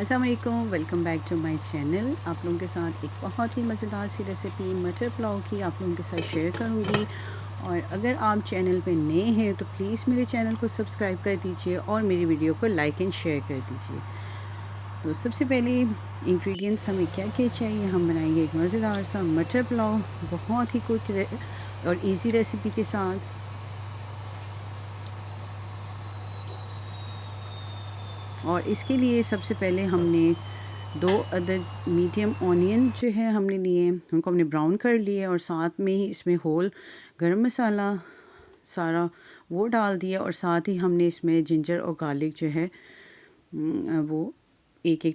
अस्सलाम वालेकुम, welcome back to my channel. आप लोगों के साथ एक बहुत ही मज़ेदार सी रेसिपी मटर पुलाव की आप लोगों के साथ शेयर करूंगी। और अगर आप चैनल पे नए हैं तो प्लीज़ मेरे चैनल को सब्सक्राइब कर दीजिए और मेरी वीडियो को लाइक एंड शेयर कर दीजिए। तो सबसे पहले इंग्रेडिएंट्स हमें क्या क्या चाहिए, हम बनाएंगे एक मज़ेदार सा मटर पुलाव बहुत ही क्विक और ईज़ी रेसिपी के साथ। और इसके लिए सबसे पहले हमने 2 अदद मीडियम ऑनियन जो है हमने लिए, उनको हमने ब्राउन कर लिए और साथ में ही इसमें होल गरम मसाला सारा वो डाल दिया। और साथ ही हमने इसमें जिंजर और गार्लिक जो है वो एक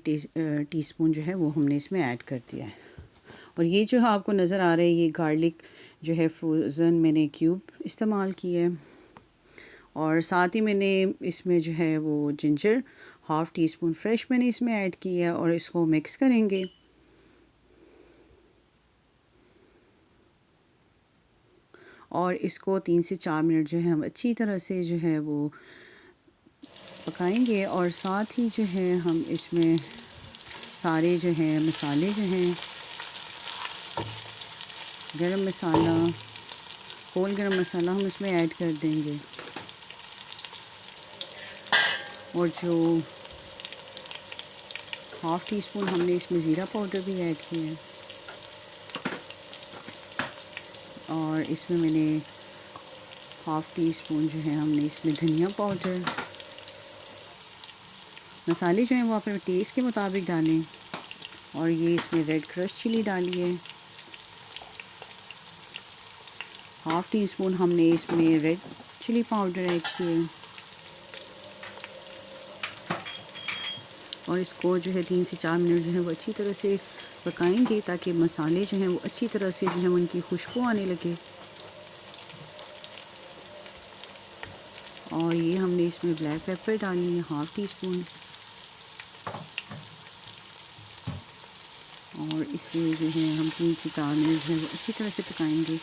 टीस्पून जो है वो हमने इसमें ऐड कर दिया है। और ये जो है आपको नज़र आ रहा है, ये गार्लिक जो है फ्रोज़न मैंने क्यूब इस्तेमाल किया है। और साथ ही मैंने इसमें जो है वो ginger half tea spoon fresh मैंने इसमें ऐड किया और इसको मिक्स करेंगे। और इसको 3 से 4 मिनट जो है हम अच्छी तरह से जो है वो पकाएंगे। और साथ ही जो है हम इसमें सारे जो है मसाले जो हैं, गरम मसाला, होल गरम मसाला हम इसमें ऐड कर देंगे। और जो हाफ़ टी स्पून हमने इसमें ज़ीरा पाउडर भी ऐड किया है। और इसमें मैंने हाफ़ टी स्पून जो है हमने इसमें धनिया पाउडर। मसाले जो हैं वो आप अपने टेस्ट के मुताबिक डालें। और ये इसमें रेड क्रश चिली डाली है। हाफ़ टी स्पून हमने इसमें रेड चिली पाउडर ऐड किए। और इसको जो है 3 से 4 मिनट जो है वो अच्छी तरह से पकाएंगे ताकि मसाले जो हैं वो अच्छी तरह से जो है उनकी खुशबू आने लगे। और ये हमने इसमें ब्लैक पेपर डालनी है हाफ़ टी स्पून। और इसे जो है हम 3 से 4 मिनट जो है वो अच्छी तरह से पकाएंगे।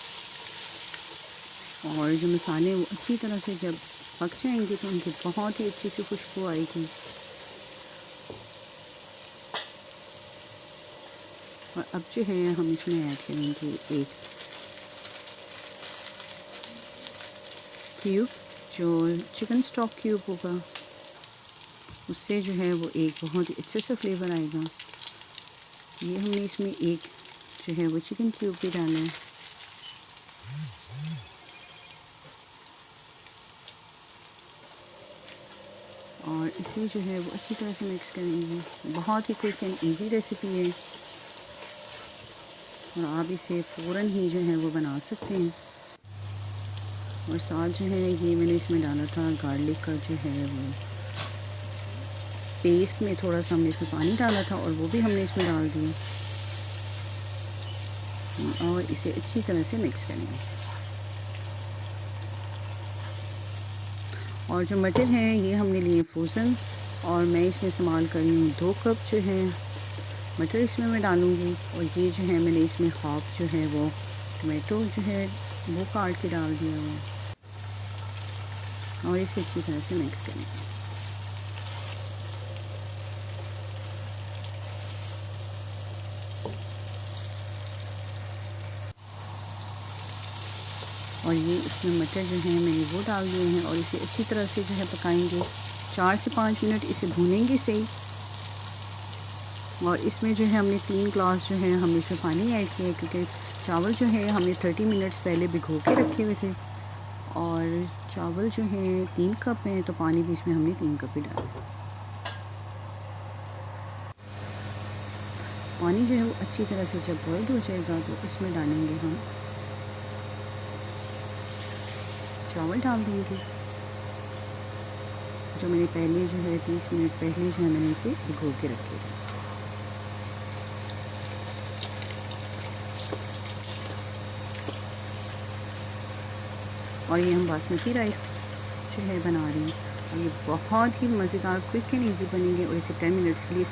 और जो मसाले वो अच्छी तरह से जब पक जाएंगे तो उनकी बहुत ही अच्छी सी खुशबू आएगी। और अब जो है हम इसमें ऐड करेंगे एक क्यूब, जो चिकन स्टॉक क्यूब होगा, उससे जो है वो एक बहुत ही अच्छे से फ्लेवर आएगा। ये हमने इसमें एक जो है वो चिकन क्यूब भी डालना है। और इसे जो है वो अच्छी तरह से मिक्स करेंगे। बहुत ही क्विक एंड इजी रेसिपी है और आप इसे फ़ौरन ही जो है वो बना सकते हैं। और साथ जो है ये मैंने इसमें डाला था गार्लिक का जो है वो पेस्ट में थोड़ा सा हमने इसमें पानी डाला था और वो भी हमने इसमें डाल दिया। और इसे अच्छी तरह से मिक्स करेंगे। और जो मटर हैं ये हमने लिए फ्रोज़न और मैं इसमें इस्तेमाल कर रही हूँ 2 कप जो है मटर इसमें मैं डालूँगी। और ये जो है मैंने इसमें हाफ़ जो है वो टमाटो जो है वो काट के डाल दिया है। और इसे अच्छी तरह से मिक्स करेंगे। और ये इसमें मटर जो है मैंने वो डाल दिए हैं और इसे अच्छी तरह से जो है पकाएंगे। 4 से 5 मिनट इसे भूनेंगे सही। और इसमें जो है हमने 3 ग्लास जो है हमने इसमें पानी ऐड किया क्योंकि चावल जो है हमने 30 मिनट्स पहले भिगो के रखे हुए थे। और चावल जो है 3 कप हैं तो पानी भी इसमें हमने 3 कप ही डाला। पानी जो है वो अच्छी तरह से जब बॉयल हो जाएगा तो इसमें डालेंगे हम चावल डाल देंगे जो मैंने पहले जो है 30 मिनट पहले जो है मैंने इसे भिगो के रखे थे। और ये हम बासमती राइस जो है बना रही हैं और ये बहुत ही मज़ेदार क्विक एंड ईजी बनेंगे। और इसे 10 मिनट्स के लिए